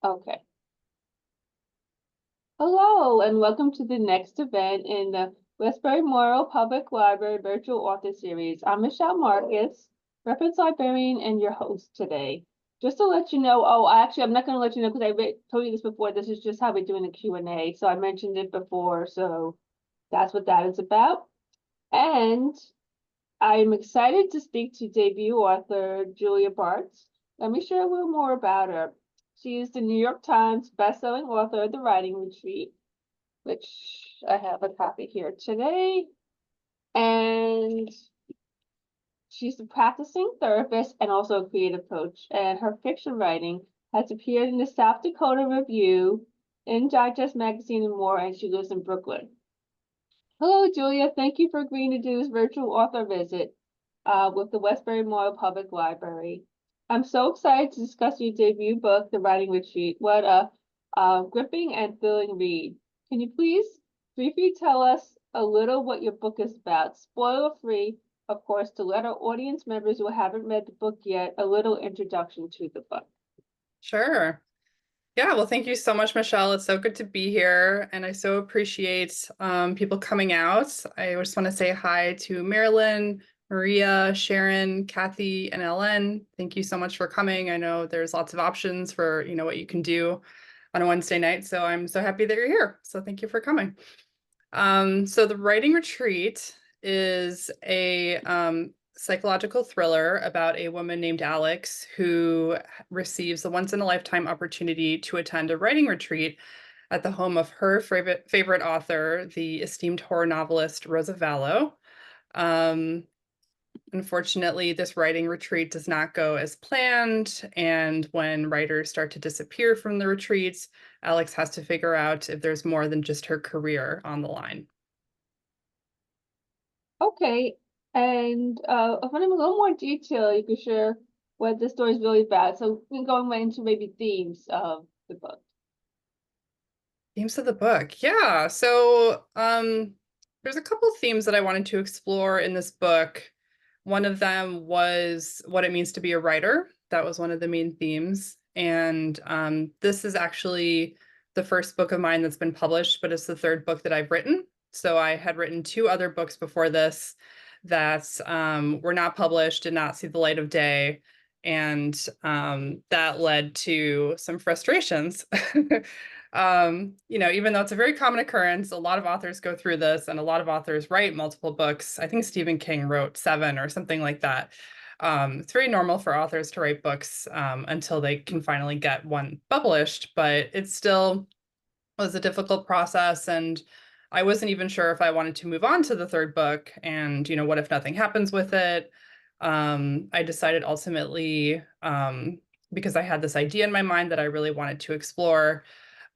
Okay. Hello, and welcome to the next event in the Westbury Memorial Public Library Virtual Author Series. I'm Michelle Marcus, reference librarian and your host today. Just to let you know, I'm not going to let you know because told you this before. This is just how we're doing the Q&A. So I mentioned it before, so that's what that is about. And I'm excited to speak to debut author Julia Bartz. Let me share a little more about her. She is the New York Times bestselling author of The Writing Retreat, which I have a copy here today. And she's a practicing therapist and also a creative coach. And her fiction writing has appeared in the South Dakota Review, in Digest Magazine, and more, and she lives in Brooklyn. Hello, Julia. Thank you for agreeing to do this virtual author visit with the Westbury Memorial Public Library. I'm so excited to discuss your debut book, The Writing Retreat. What a gripping and thrilling read. Can you please briefly tell us a little what your book is about? Spoiler free, of course, to let our audience members who haven't read the book yet, a little introduction to the book. Sure. Yeah, well, thank you so much, Michelle. It's so good to be here, and I so appreciate people coming out. I just want to say hi to Marilyn, Maria, Sharon, Kathy, and Ellen. Thank you so much for coming. I know there's lots of options for, what you can do on a Wednesday night, so I'm so happy that you're here. So thank you for coming. So the Writing Retreat is a psychological thriller about a woman named Alex who receives a once-in-a-lifetime opportunity to attend a writing retreat at the home of her favorite author, the esteemed horror novelist Rosa Vallow. Unfortunately, this writing retreat does not go as planned, and when writers start to disappear from the retreats, Alex has to figure out if there's more than just her career on the line. Okay, and if I need a little more detail, you can share what the story is really about. So we can go into maybe themes of the book. Themes of the book. Yeah. So there's a couple themes that I wanted to explore in this book. One of them was what it means to be a writer. That was one of the main themes. And this is actually the first book of mine that's been published, but it's the third book that I've written. So I had written two other books before this that were not published, did not see the light of day. And that led to some frustrations. Even though it's a very common occurrence, a lot of authors go through this and a lot of authors write multiple books. I think Stephen King wrote 7 or something like that. It's very normal for authors to write books until they can finally get one published, but it still was a difficult process. And I wasn't even sure if I wanted to move on to the third book and, what if nothing happens with it? I decided ultimately, because I had this idea in my mind that I really wanted to explore,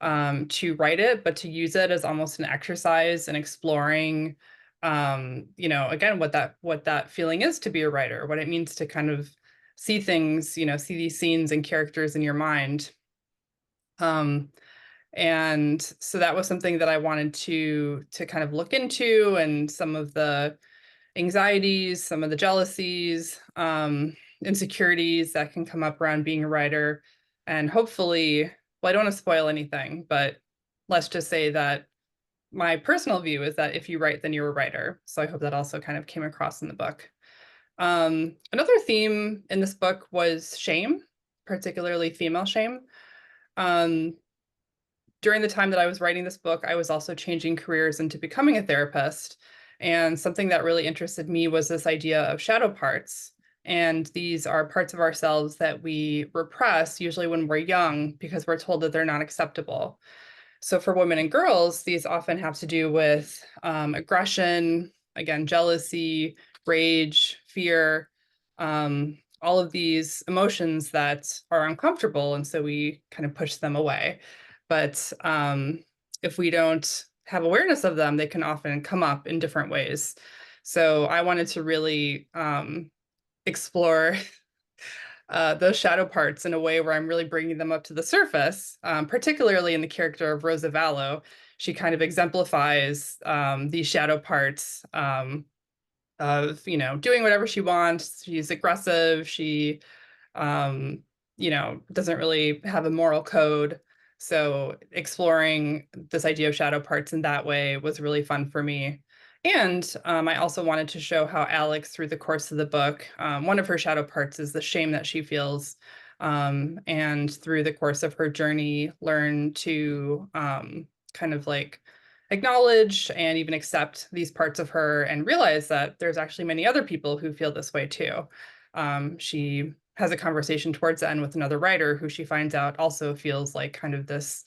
to write it, but to use it as almost an exercise in exploring, again, what that feeling is to be a writer, what it means to kind of see things, see these scenes and characters in your mind. And so that was something that I wanted to kind of look into, and some of the anxieties, some of the jealousies, insecurities that can come up around being a writer. And hopefully, well, I don't want to spoil anything, but let's just say that my personal view is that if you write, then you're a writer. So I hope that also kind of came across in the book. Another theme in this book was shame, particularly female shame. During the time that I was writing this book, I was also changing careers into becoming a therapist. And something that really interested me was this idea of shadow parts. And these are parts of ourselves that we repress, usually when we're young, because we're told that they're not acceptable. So for women and girls, these often have to do with aggression, again, jealousy, rage, fear, all of these emotions that are uncomfortable. And so we kind of push them away. But if we don't have awareness of them, they can often come up in different ways. So I wanted to really explore those shadow parts in a way where I'm really bringing them up to the surface, particularly in the character of Rosa Vallow. She kind of exemplifies these shadow parts of, doing whatever she wants. She's aggressive. She, doesn't really have a moral code. So exploring this idea of shadow parts in that way was really fun for me. And I also wanted to show how Alex, through the course of the book, one of her shadow parts is the shame that she feels. And through the course of her journey, learn to kind of like acknowledge and even accept these parts of her and realize that there's actually many other people who feel this way too. She has a conversation towards the end with another writer who she finds out also feels like kind of this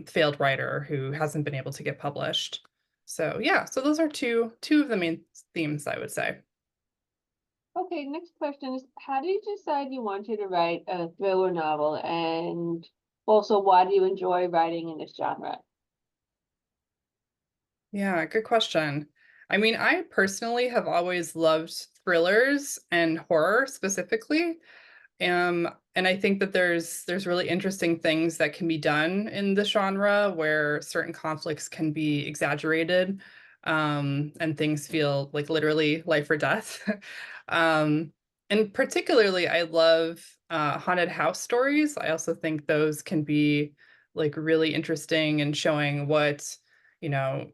failed writer who hasn't been able to get published. So yeah, so those are two of the main themes, I would say. Okay, next question is, how did you decide you wanted to write a thriller novel? And also, why do you enjoy writing in this genre? Yeah, good question. I mean, I personally have always loved thrillers and horror specifically. And I think that there's really interesting things that can be done in the genre where certain conflicts can be exaggerated, and things feel like literally life or death. um, and particularly, I love haunted house stories. I also think those can be like really interesting and showing you know,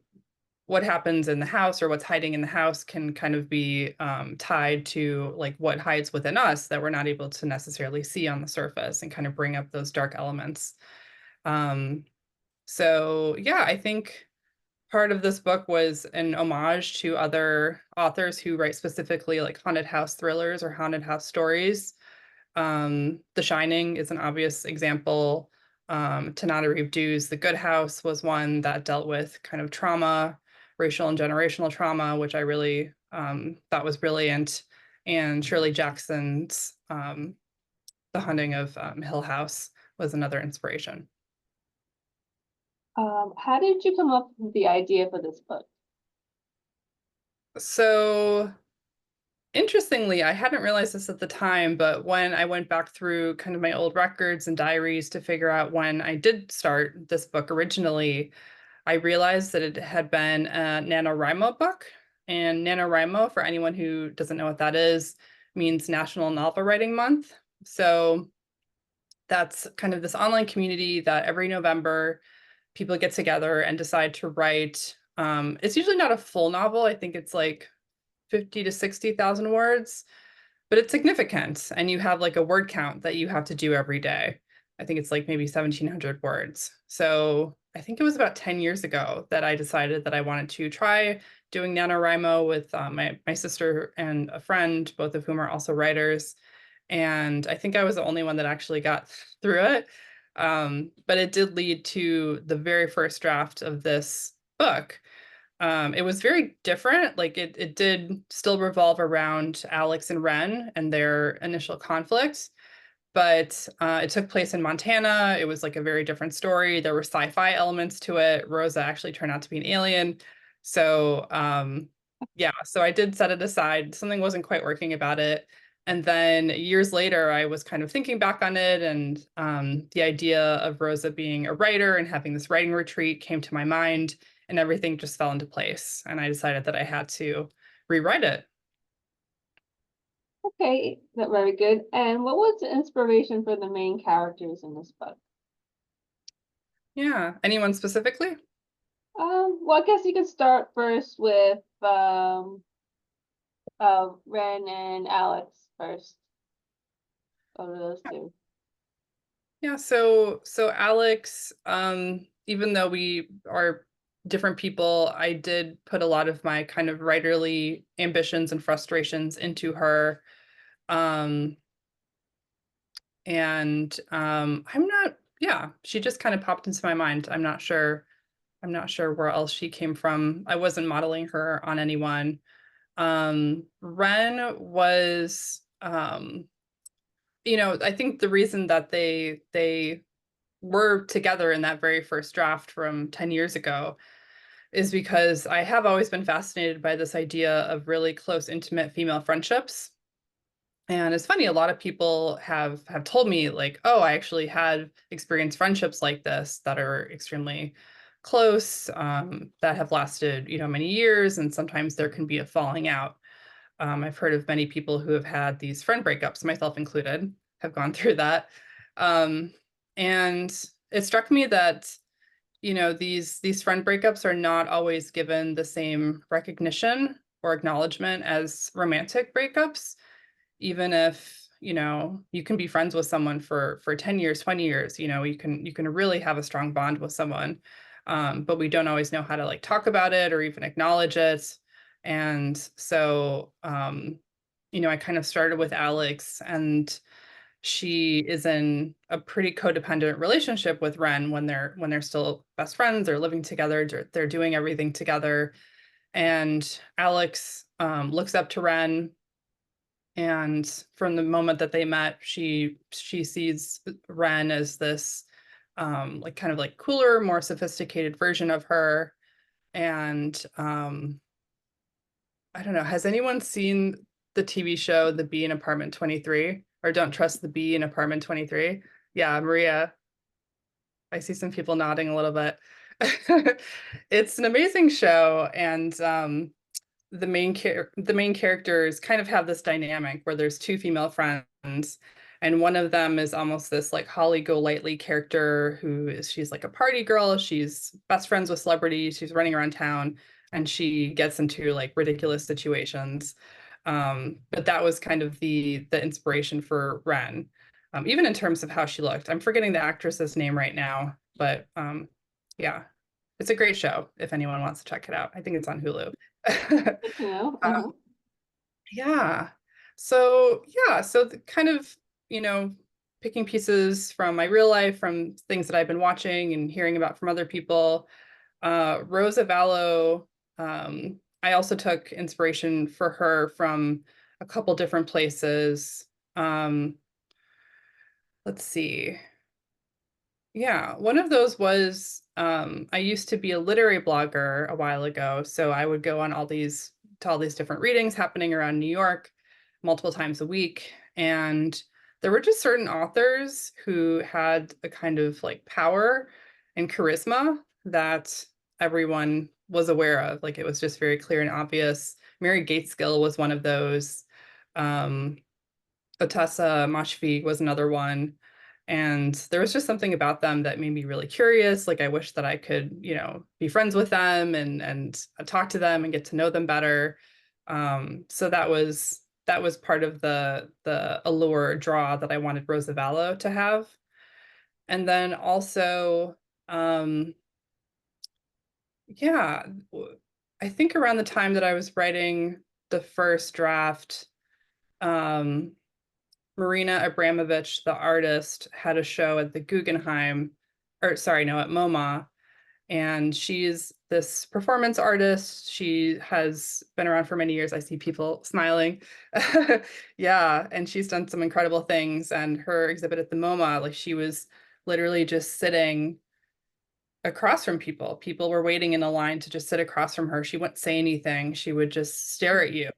what happens in the house or what's hiding in the house can kind of be tied to like what hides within us that we're not able to necessarily see on the surface and kind of bring up those dark elements. Um, so yeah, I think part of this book was an homage to other authors who write specifically like haunted house thrillers or haunted house stories. The Shining is an obvious example. Tanada Reeve Dew's The Good House was one that dealt with kind of trauma, racial and generational trauma, which I really thought was brilliant. And Shirley Jackson's The Haunting of Hill House was another inspiration. How did you come up with the idea for this book? So interestingly, I hadn't realized this at the time, but when I went back through kind of my old records and diaries to figure out when I did start this book originally, I realized that it had been a NaNoWriMo book. And NaNoWriMo, for anyone who doesn't know what that is, means National Novel Writing Month. So that's kind of this online community that every November people get together and decide to write. It's usually not a full novel. I think it's like 50 to 60,000 words, but it's significant. And you have like a word count that you have to do every day. I think it's like maybe 1,700 words. So I think it was about 10 years ago that I decided that I wanted to try doing NaNoWriMo with my sister and a friend, both of whom are also writers. And I think I was the only one that actually got through it. But it did lead to the very first draft of this book. It was very different. Like it did still revolve around Alex and Ren and their initial conflict, but it took place in Montana. It was like a very different story. There were sci-fi elements to it. Rosa actually turned out to be an alien. So yeah, so I did set it aside. Something wasn't quite working about it. And then years later, I was kind of thinking back on it, and the idea of Rosa being a writer and having this writing retreat came to my mind, and everything just fell into place. And I decided that I had to rewrite it. Okay, that's very good. And what was the inspiration for the main characters in this book? Yeah. Anyone specifically? Well, I guess you could start first with Ren and Alex first. Of those two. Yeah, so Alex, even though we are different people, I did put a lot of my kind of writerly ambitions and frustrations into her. Um, and I'm not, yeah, she just kind of popped into my mind. I'm not sure where else she came from. I wasn't modeling her on anyone. Ren was I think the reason that they were together in that very first draft from 10 years ago is because I have always been fascinated by this idea of really close, intimate female friendships. And it's funny, a lot of people have told me like, oh, I actually had experienced friendships like this that are extremely close, that have lasted, many years, and sometimes there can be a falling out. I've heard of many people who have had these friend breakups, myself included. have gone through that. And it struck me that, these friend breakups are not always given the same recognition or acknowledgement as romantic breakups, even if, you can be friends with someone for 10 years, 20 years, you can really have a strong bond with someone. But we don't always know how to like talk about it or even acknowledge it. And so, I kind of started with Alex, and she is in a pretty codependent relationship with Ren when they're still best friends. They're living together. They're doing everything together. And Alex looks up to Ren, and from the moment that they met, she sees Ren as this like kind of like cooler, more sophisticated version of her. And I don't know, has anyone seen the TV show The Bee in Apartment 23 or Don't Trust the Bee in Apartment 23? Yeah, Maria, I see some people nodding a little bit. It's an amazing show, and the main characters kind of have this dynamic where there's two female friends, and one of them is almost this like Holly Golightly character she's like a party girl. She's best friends with celebrities. She's running around town, and she gets into like ridiculous situations. But that was kind of the inspiration for Ren, even in terms of how she looked. I'm forgetting the actress's name right now, but yeah, it's a great show if anyone wants to check it out. I think it's on Hulu. Good to know. Um, yeah. So the kind of, you know, picking pieces from my real life, from things that I've been watching and hearing about from other people. Rosa Vallo, I also took inspiration for her from a couple different places. Um, let's see. Yeah, one of those was I used to be a literary blogger a while ago, so I would go on all these different readings happening around New York multiple times a week, and there were just certain authors who had a kind of like power and charisma that everyone was aware of. Like it was just very clear and obvious. Mary Gateskill was one of those. Um, Ottessa Moshfegh was another one. And there was just something about them that made me really curious. Like I wish that I could, be friends with them and talk to them and get to know them better. So that was part of the allure draw that I wanted Rosavallo to have. And then also, um, yeah, I think around the time that I was writing the first draft, um, Marina Abramovich, the artist, had a show at the Guggenheim, or sorry, no, at MoMA. And she's this performance artist. She has been around for many years. I see people smiling. Yeah, and she's done some incredible things. And her exhibit at the MoMA, like she was literally just sitting across from people. People were waiting in a line to just sit across from her. She wouldn't say anything. She would just stare at you.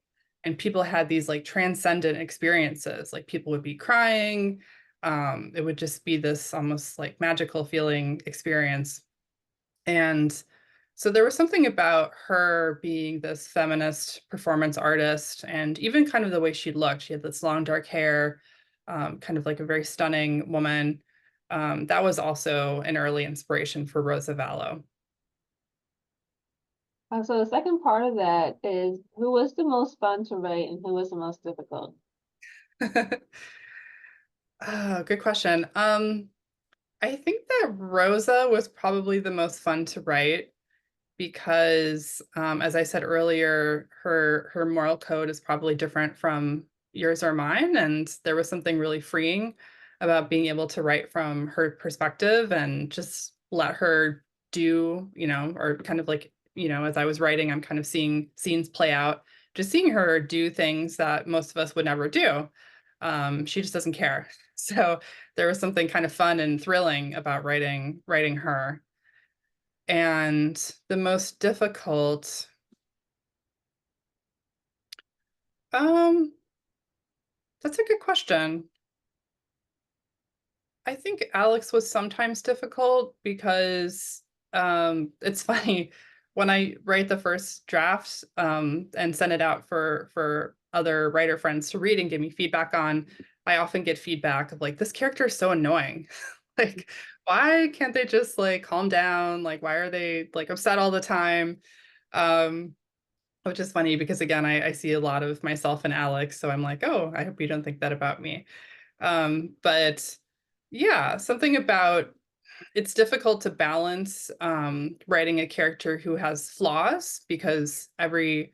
And people had these like transcendent experiences. Like people would be crying. It would just be this almost like magical feeling experience. And so there was something about her being this feminist performance artist, and even kind of the way she looked. She had this long dark hair, kind of like a very stunning woman. That was also an early inspiration for Rosa Vallo. So the second part of that is who was the most fun to write and who was the most difficult? Oh, good question. I think that Rosa was probably the most fun to write because, as I said earlier, her moral code is probably different from yours or mine, and there was something really freeing about being able to write from her perspective and just let her do, or kind of like, as I was writing, I'm kind of seeing scenes play out, just seeing her do things that most of us would never do. She just doesn't care. So there was something kind of fun and thrilling about writing her. And the most difficult, um, that's a good question. I think Alex was sometimes difficult because it's funny when I write the first draft and send it out for other writer friends to read and give me feedback on. I often get feedback of like, this character is so annoying. Like, why can't they just like calm down? Like, why are they like upset all the time? Um, which is funny because again, I see a lot of myself in Alex, so I'm like, oh, I hope you don't think that about me. But yeah, something about it's difficult to balance writing a character who has flaws because every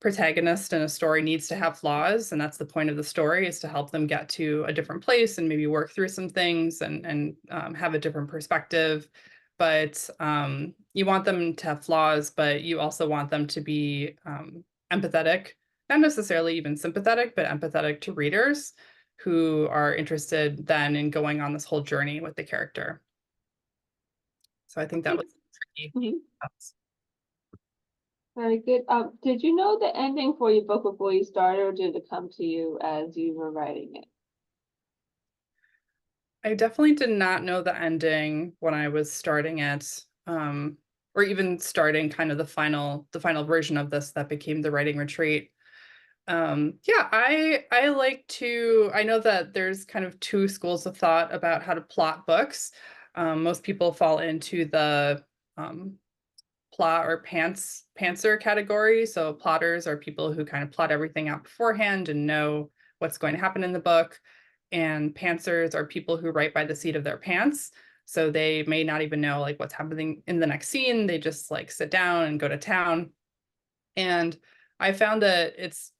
protagonist in a story needs to have flaws, and that's the point of the story, is to help them get to a different place and maybe work through some things and have a different perspective. But you want them to have flaws, but you also want them to be empathetic, not necessarily even sympathetic, but empathetic to readers who are interested then in going on this whole journey with the character. So I think that was tricky. Mhm. Very good. Did you know the ending for your book before you started, or did it come to you as you were writing it? I definitely did not know the ending when I was starting it, or even starting kind of the final version of this that became the writing retreat. Yeah, I know that there's kind of two schools of thought about how to plot books. Most people fall into the um, plot or pantser category. So plotters are people who kind of plot everything out beforehand and know what's going to happen in the book. And pantsers are people who write by the seat of their pants. So they may not even know like what's happening in the next scene. They just like sit down and go to town. And I found that it's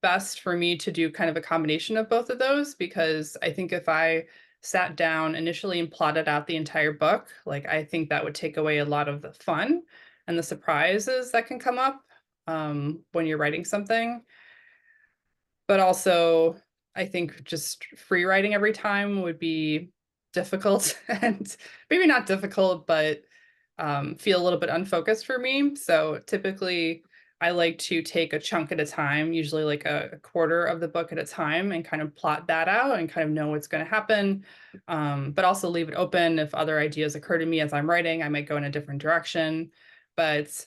best for me to do kind of a combination of both of those, because I think if I sat down initially and plotted out the entire book, like I think that would take away a lot of the fun and the surprises that can come up when you're writing something. But also, I think just free writing every time would be difficult and maybe not difficult, but feel a little bit unfocused for me. So typically, I like to take a chunk at a time, usually like a quarter of the book at a time, and kind of plot that out and kind of know what's going to happen. But also leave it open. If other ideas occur to me as I'm writing, I might go in a different direction. But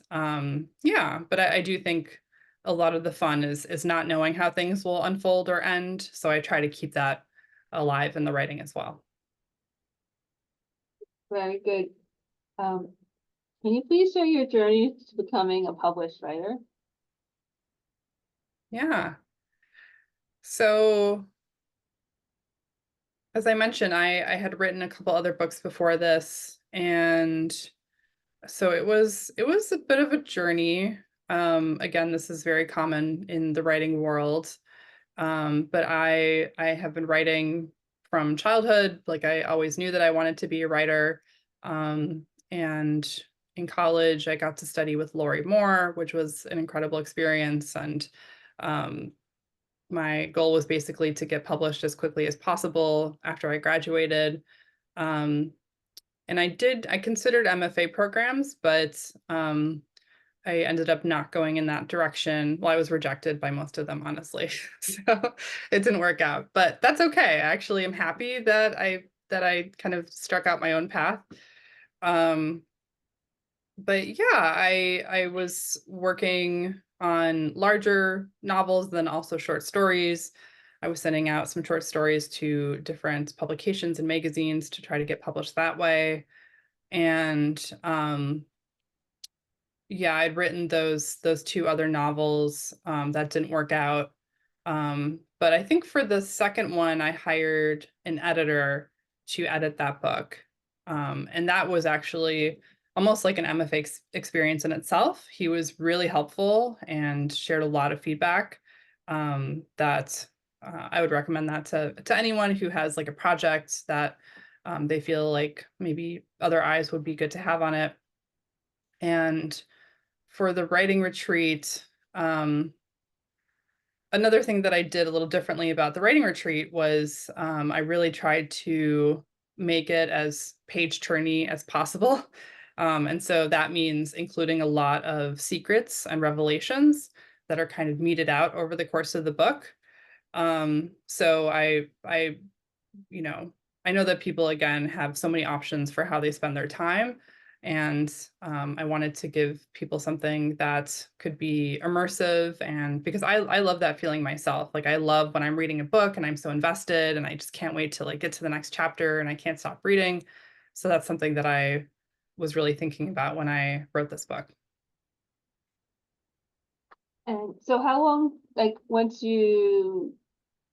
yeah, but I do think a lot of the fun is not knowing how things will unfold or end. So I try to keep that alive in the writing as well. Very good. Um, can you please share your journey to becoming a published writer? Yeah. So as I mentioned, I had written a couple other books before this, and so it was a bit of a journey. Again, this is very common in the writing world. But I have been writing from childhood. Like I always knew that I wanted to be a writer. And in college, I got to study with Laurie Moore, which was an incredible experience. And um, my goal was basically to get published as quickly as possible after I graduated. Um, and I considered MFA programs, but I ended up not going in that direction. Well, I was rejected by most of them, honestly. So it didn't work out, but that's okay. I actually am happy that I kind of struck out my own path. Um, but yeah, I was working on larger novels, then also short stories. I was sending out some short stories to different publications and magazines to try to get published that way. And yeah, I'd written those two other novels that didn't work out. But I think for the second one, I hired an editor to edit that book. And that was actually almost like an MFA experience in itself. He was really helpful and shared a lot of feedback that I would recommend that to anyone who has like a project that they feel like maybe other eyes would be good to have on it. And for the writing retreat, another thing that I did a little differently about the writing retreat was I really tried to make it as page turny as possible. And so that means including a lot of secrets and revelations that are kind of meted out over the course of the book. So you know, I know that people again have so many options for how they spend their time. And I wanted to give people something that could be immersive. And because I love that feeling myself. Like I love when I'm reading a book and I'm so invested and I just can't wait to like get to the next chapter and I can't stop reading. So that's something that I was really thinking about when I wrote this book. And so how long, like, once you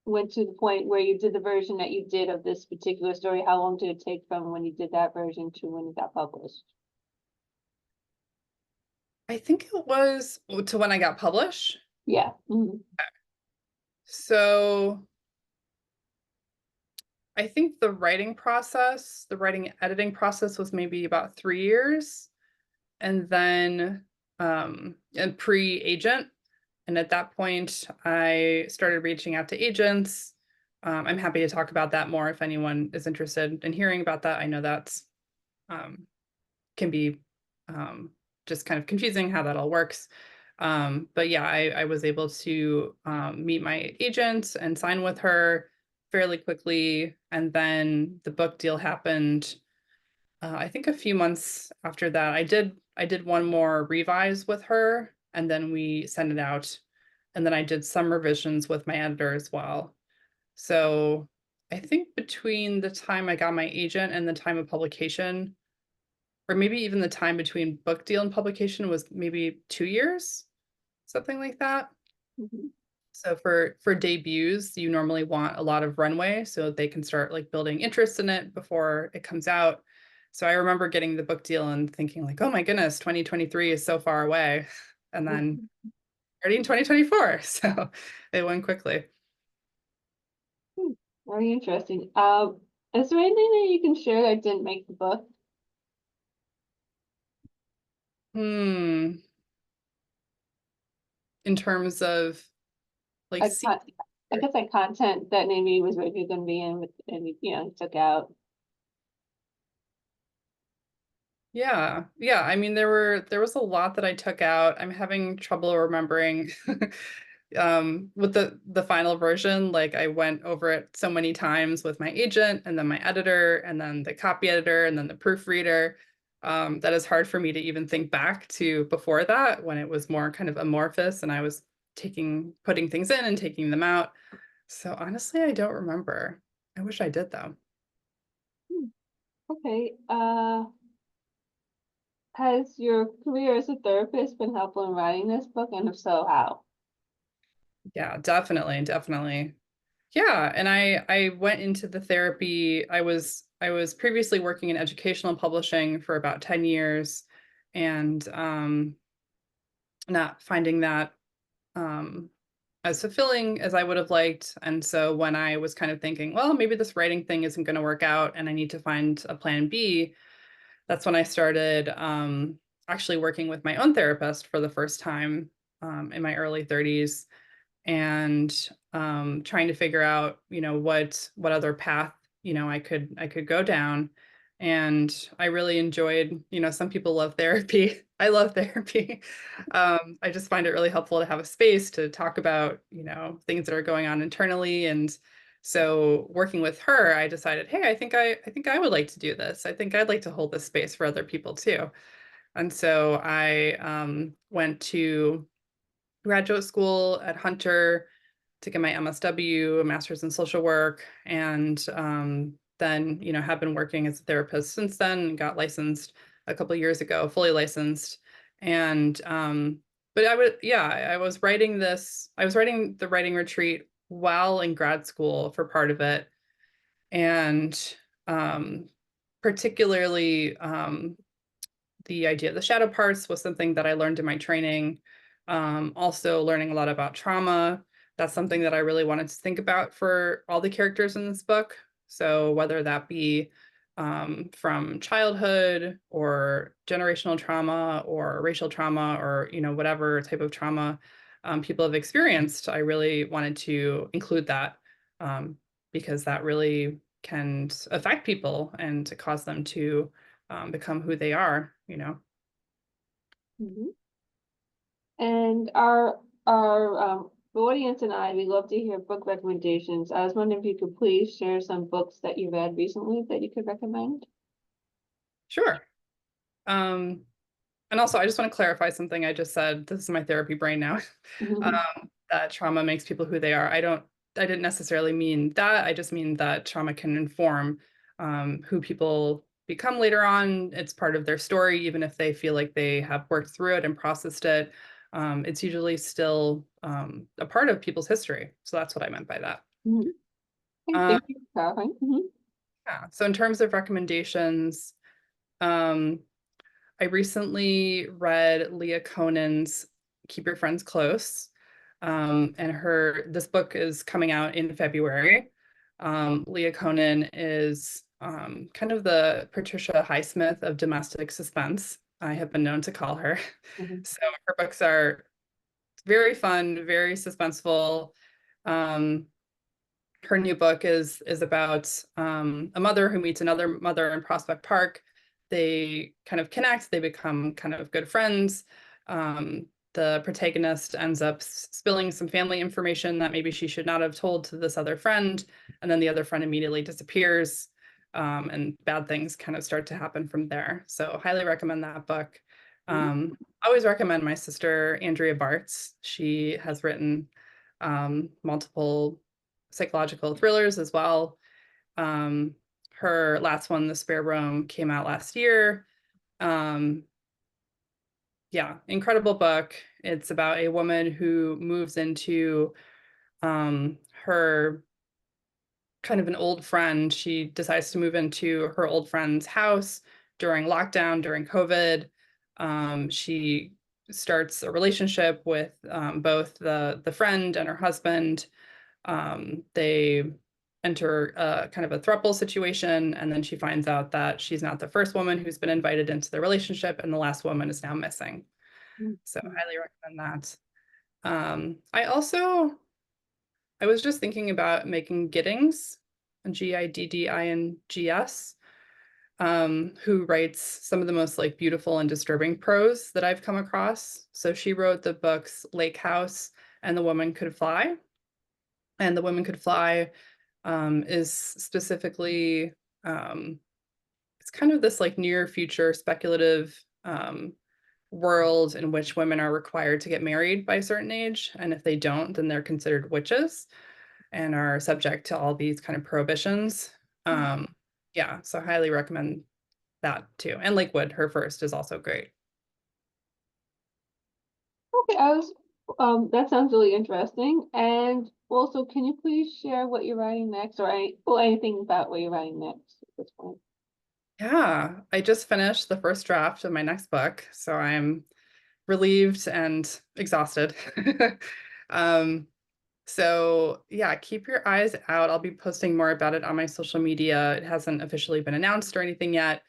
went to the point where you did the version that you did of this particular story, how long did it take from when you did that version to when it got published? I think it was to when I got published. Yeah. Mhm. So I think the writing editing process was maybe about 3 years. And then and pre-agent. And at that point, I started reaching out to agents. I'm happy to talk about that more if anyone is interested in hearing about that. I know that's um, can be um, just kind of confusing how that all works. But yeah, I was able to meet my agent and sign with her fairly quickly. And then the book deal happened. I think a few months after that, I did one more revise with her, and then we sent it out. And then I did some revisions with my editor as well. So I think between the time I got my agent and the time of publication, or maybe even the time between book deal and publication was maybe 2 years, something like that. Mhm. So for debuts, you normally want a lot of runway so they can start like building interest in it before it comes out. So I remember getting the book deal and thinking like, oh my goodness, 2023 is so far away. And then already in 2024. So it went quickly. Hmm. Very interesting. Is there anything that you can share that didn't make the book? Hmm. In terms of like Like, see, I guess like content that maybe was originally going to be in with, and you took out. yeah, yeah. I mean, there was a lot that I took out. I'm having trouble remembering with the final version. Like I went over it so many times with my agent and then my editor and then the copy editor and then the proofreader. That is hard for me to even think back to before that when it was more kind of amorphous and I was putting things in and taking them out. So honestly, I don't remember. I wish I did though. Hmm. Okay. Has your career as a therapist been helpful in writing this book, and if so, how? Yeah, definitely, definitely. Yeah, and I went into the therapy. I was previously working in educational publishing for about 10 years and not finding that um as fulfilling as I would have liked. And so when I was kind of thinking, well, maybe this writing thing isn't going to work out and I need to find a plan B, that's when I started actually working with my own therapist for the first time in my early 30s and trying to figure out, what other path, I could go down. And I really enjoyed, some people love therapy. I love therapy. I just find it really helpful to have a space to talk about, things that are going on internally. And so working with her, I decided, hey, I think I would like to do this. I think I'd like to hold this space for other people too. And so I went to graduate school at Hunter to get my MSW, a master's in social work, and then have been working as a therapist since then. And got licensed a couple of years ago, fully licensed, and but I was writing this. I was writing the writing retreat while in grad school for part of it, and um, particularly the idea of the shadow parts was something that I learned in my training. Also, learning a lot about trauma. That's something that I really wanted to think about for all the characters in this book. So, whether that be from childhood or generational trauma or racial trauma or whatever type of trauma people have experienced, I really wanted to include that um, because that really can affect people and to cause them to become who they are. Mhm. And the audience and I, we love to hear book recommendations. I was wondering if you could please share some books that you read recently that you could recommend. Sure. And also, I just want to clarify something I just said. This is my therapy brain now. Mhm. That trauma makes people who they are. I didn't necessarily mean that. I just mean that trauma can inform who people become later on. It's part of their story, even if they feel like they have worked through it and processed it. It's usually still a part of people's history. So that's what I meant by that. Mhm. Okay, Uh, thank you for clarifying. Mhm. yeah. So in terms of recommendations, um, I recently read Leah Conan's Keep Your Friends Close. And this book is coming out in February. Leah Conan is kind of the Patricia Highsmith of domestic suspense, I have been known to call her. Mhm. So her books are very fun, very suspenseful. Um, Her new book is about a mother who meets another mother in Prospect Park. They kind of connect, they become kind of good friends. The protagonist ends up spilling some family information that maybe she should not have told to this other friend, and then the other friend immediately disappears, and bad things kind of start to happen from there. So highly recommend that book. Mhm. I always recommend my sister Andrea Bartz. She has written multiple psychological thrillers as well. Um, Her last one, The Spare Room, came out last year. Um, yeah, incredible book. It's about a woman who moves into her kind of an old friend. She decides to move into her old friend's house during lockdown, during COVID. She starts a relationship with both the friend and her husband. They enter a kind of a throuple situation, and then she finds out that she's not the first woman who's been invited into the relationship, and the last woman is now missing. So Mhm. highly recommend that. I was just thinking about making Giddings, Giddings, who writes some of the most like beautiful and disturbing prose that I've come across. So she wrote the books Lake House and The Woman Could Fly. And The Woman Could Fly is specifically it's kind of this like near future speculative world in which women are required to get married by a certain age, and if they don't, then they're considered witches and are subject to all these kind of prohibitions. Um, yeah, so highly recommend that too. And Lakewood, her first, is also great. Okay, that sounds really interesting. And also, can you please share what you're writing next, or anything about what you're writing next at this point? Yeah, I just finished the first draft of my next book, so I'm relieved and exhausted. um, So yeah, keep your eyes out. I'll be posting more about it on my social media. It hasn't officially been announced or anything yet,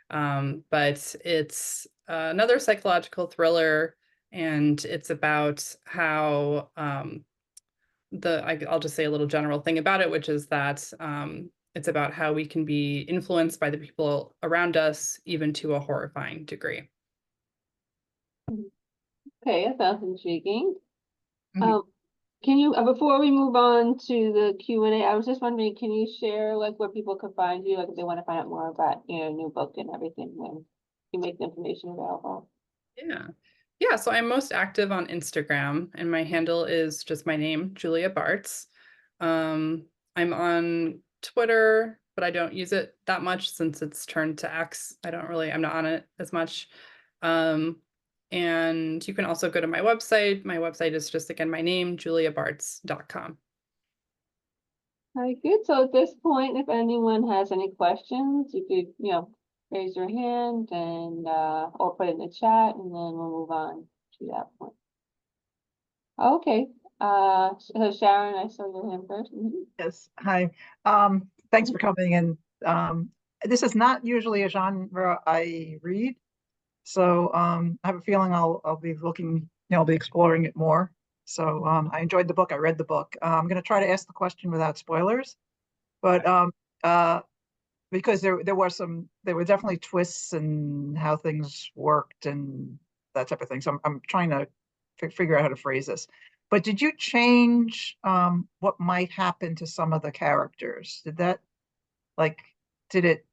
but it's another psychological thriller, and it's about how I'll just say a little general thing about it, which is that it's about how we can be influenced by the people around us, even to a horrifying degree. Mhm. Okay, that sounds intriguing. Mhm. Um, can you, before we move on to the Q&A, I was just wondering, can you share like where people can find you, like if they want to find out more about, new book and everything when you make the information available? Yeah. Yeah, so I'm most active on Instagram, and my handle is just my name, Julia Bartz. Um, I'm on Twitter, but I don't use it that much since it's turned to X. I'm not on it as much. Um, and you can also go to my website. My website is just again my name, juliabartz.com. All right, good. So at this point, if anyone has any questions, you could, raise your hand and, or put it in the chat, and then we'll move on to that point. Okay, so Sharon, I saw your hand 1st. Mhm. Yes, hi. Thanks for coming in. This is not usually a genre I read, so I have a feeling I'll be looking, I'll be exploring it more. So I enjoyed the book. I read the book. I'm going to try to ask the question without spoilers, but uh, because there were definitely twists in how things worked and that type of thing. So I'm trying to figure out how to phrase this. But did you change what might happen to some of the characters? Like, did it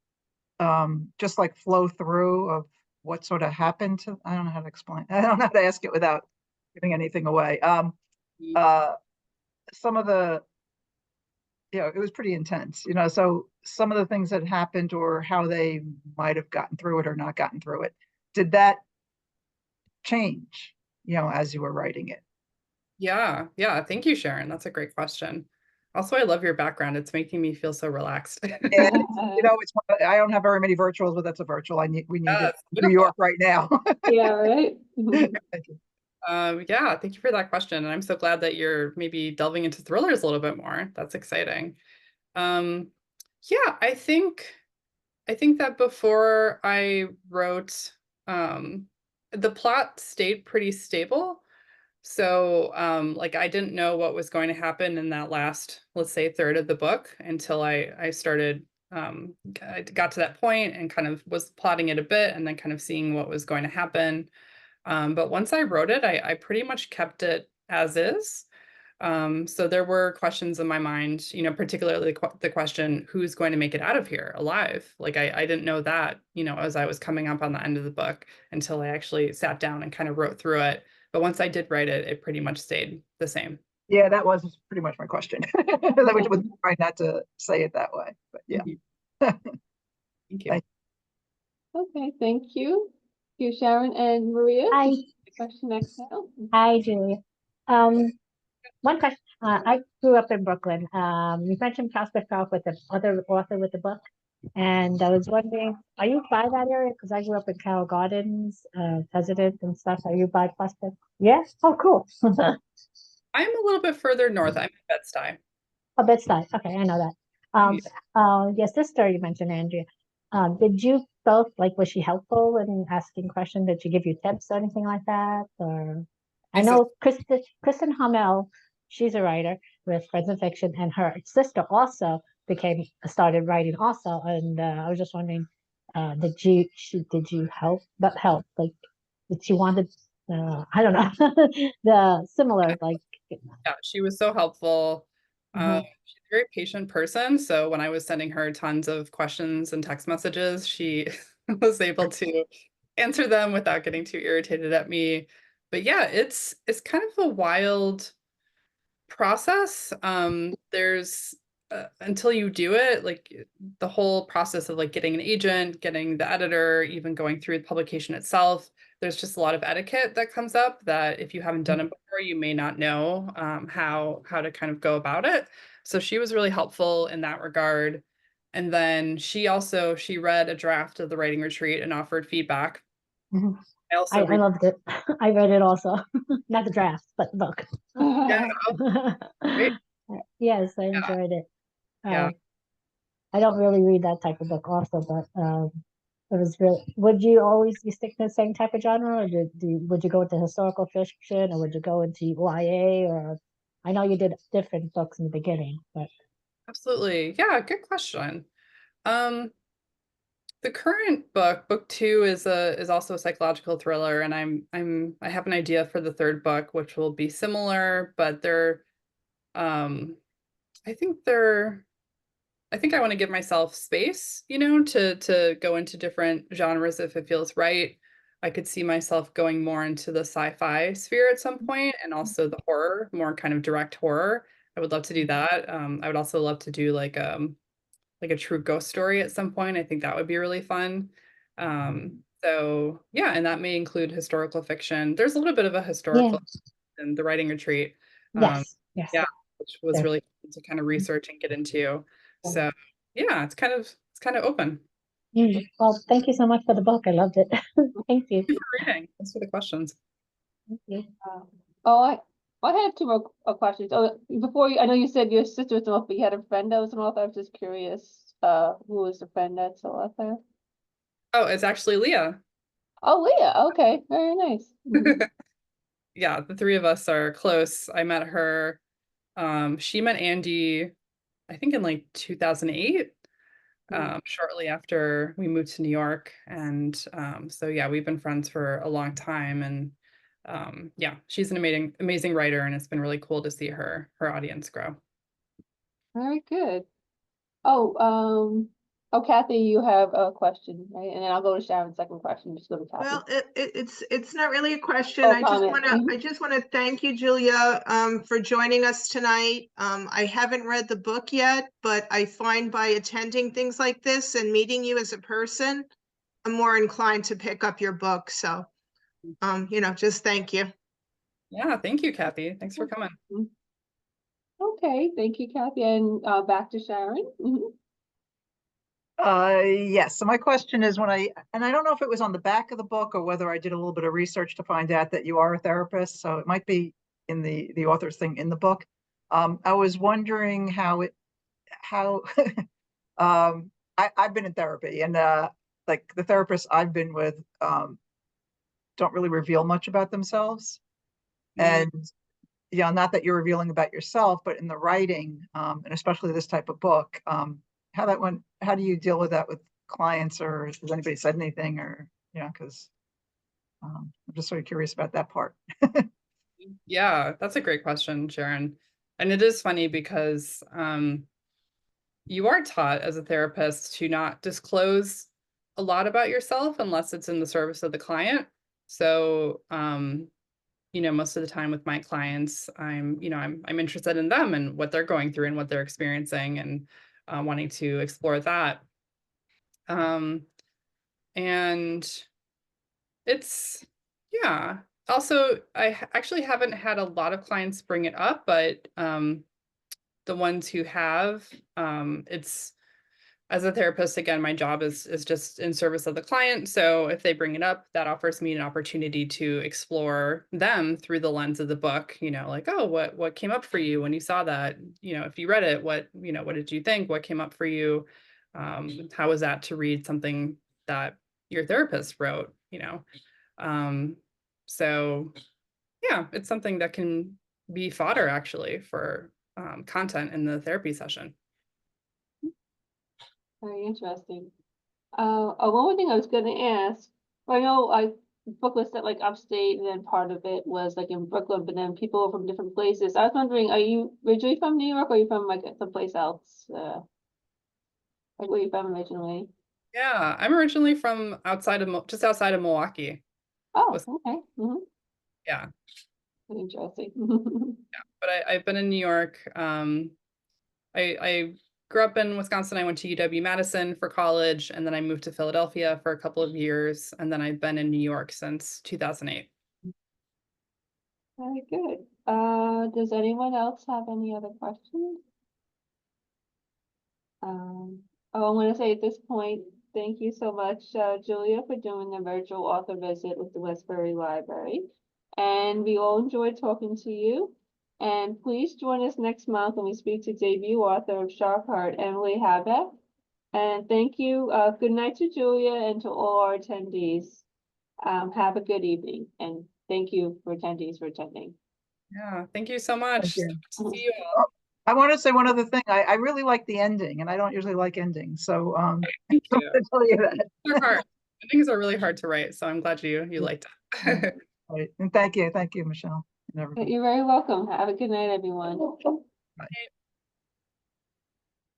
just like flow through of what sort of happened to, I don't know how to explain. I don't know how to ask it without giving anything away. Some of the, it was pretty intense, so some of the things that happened or how they might have gotten through it or not gotten through it, did that change, as you were writing it? Yeah. Thank you, Sharon. That's a great question. Also, I love your background. It's making me feel so relaxed. And I don't have very many virtuals, but that's a virtual. We need Yeah, it it's in New beautiful. York right now. Yeah, right? Thank you. Yeah, thank you for that question. And I'm so glad that you're maybe delving into thrillers a little bit more. That's exciting. Um, yeah, I think that before I wrote, the plot stayed pretty stable. So, like I didn't know what was going to happen in that last, let's say, third of the book until I started, I got to that point and kind of was plotting it a bit and then kind of seeing what was going to happen. But once I wrote it, I pretty much kept it as is. So there were questions in my mind, particularly the question, who's going to make it out of here alive? Like I didn't know that, as I was coming up on the end of the book until I actually sat down and kind of wrote through it. But once I did write it, it pretty much stayed the same. Yeah, that was pretty much my question. I was trying not to say it that way, but yeah. Thank you. Thank Okay, thank you. You, Sharon and Maria. Hi, Question next now. hi, Julia. One question. I grew up in Brooklyn. You mentioned Prospect with the other author with the book, and I was wondering, are you by that area? Because I grew up in Carroll Gardens, President and stuff. Are you by Prospect? Yes. Oh, cool. I'm a little bit further north. I'm in Bed-Stuy. Oh, Bed-Stuy. Okay, I know that. Your sister you mentioned, Andrea. Did you both was she helpful in asking questions? Did she give you tips or anything like that? Or I My know Kristen Hamel, she's a writer with Friends of Fiction, and her sister also started writing also. And I was just wondering, did you help? But help like did she wanted I don't know the similar Yeah, she was so helpful. mhm. She's a very patient person. So when I was sending her tons of questions and text messages, she was able to answer them without getting too irritated at me. But yeah, it's kind of a wild process. There's until you do it, like the whole process of like getting an agent, getting the editor, even going through the publication itself, there's just a lot of etiquette that comes up that if you haven't done it before, you may not know how to kind of go about it. So she was really helpful in that regard. And then she read a draft of the writing retreat and offered feedback. Mhm. I also I loved it. I read it also. Not the draft, but the book. yeah, great. Yes, I Yeah, enjoyed it. yeah. I don't really read that type of book also, but it was really, would you always be sticking to the same type of genre, or would you go into historical fiction, or would you go into YA, or I know you did different books in the beginning, but Absolutely. Yeah, good question. Um, the current book two, is also a psychological thriller, and I have an idea for the third book, which will be similar, but um I think I want to give myself space, to go into different genres if it feels right. I could see myself going more into the sci-fi sphere at some point and also the horror, more kind of direct horror. I would love to do that. I would also love to do like a true ghost story at some point. I think that would be really fun. So yeah, and that may include historical fiction. There's a little bit of a yeah, historical in the writing retreat. Um, yes, yeah, which was there. really fun to kind of research and get into. So yeah, it's kind of open. Well, thank you so much for the book. I loved it. Thank you. Thank you for reading. Thanks for the questions. Thank you. Oh, I have two more questions. Oh, before I know you said your sister was an author, but you had a friend that was an author. I was just curious, who was the friend that's an author? Oh, it's actually Leah. Oh, Leah. Okay, very nice. Yeah, the three of us are close. I met her. She met Andy, I think in like 2008. Shortly after we moved to New York. And so, yeah, we've been friends for a long time. And yeah, she's an amazing writer, and it's been really cool to see her audience grow. Very good. Oh, Oh, Kathy, you have a question, right? And then I'll go to Sharon's second question. Just go to Kathy. Well, it's not really a question. Oh, I just comment. wanna I just wanna thank you, Julia, for joining us tonight. I haven't read the book yet, but I find by attending things like this and meeting you as a person, I'm more inclined to pick up your book. So, just thank you. Yeah, thank you, Kathy. Thanks for coming. Okay, thank you, Kathy. And back to Sharon. Mhm. Yes, so my question is and I don't know if it was on the back of the book or whether I did a little bit of research to find out that you are a therapist, so it might be in the author's thing in the book. I was wondering how I've been in therapy, and like the therapists I've been with don't really reveal much about themselves. And yeah, not that you're revealing about yourself, but in the writing, and especially this type of book, how do you deal with that with clients, or has anybody said anything, or, because I'm just sort of curious about that part. Yeah, that's a great question, Sharon. And it is funny because you are taught as a therapist to not disclose a lot about yourself unless it's in the service of the client. So, most of the time with my clients, I'm interested in them and what they're going through and what they're experiencing, and wanting to explore that. And it's, yeah. Also, actually haven't had a lot of clients bring it up, but the ones who have, it's, as a therapist, again, my job is just in service of the client. So if they bring it up, that offers me an opportunity to explore them through the lens of the book, like, oh, what came up for you when you saw that? If you read it, what did you think? What came up for you? How was that to read something that your therapist wrote? So yeah, it's something that can be fodder actually for content in the therapy session. Very interesting. One more thing I was gonna ask, I know book was set like upstate, and then part of it was like in Brooklyn, but then people from different places. I was wondering, are you originally from New York, or are you from like someplace else? Like where you from originally? Yeah, I'm originally from just outside of Milwaukee. Oh, okay. Yeah, Interesting. but I've been in New York. I grew up in Wisconsin. I went to UW-Madison for college, and then I moved to Philadelphia for a couple of years, and then I've been in New York since 2008. Very good. Does anyone else have any other questions? I want to say at this point, thank you so much, Julia, for doing the virtual author visit with the Westbury Library. And we all enjoyed talking to you. And please join us next month when we speak to debut author of Sharp Heart, Emily Habeck. And thank you. Good night to Julia and to all our attendees. Have a good evening, and thank you for attendees for attending. Yeah, thank you so much. Thank you. Good to see you all. I want to say one other thing. I really like the ending, and I don't usually like endings. So Thank I you. want to tell you that. They're hard. Endings are really hard to write, so I'm glad you liked it. Right. And thank you, Michelle, and everybody. You're very welcome. Have a good night, everyone. Bye.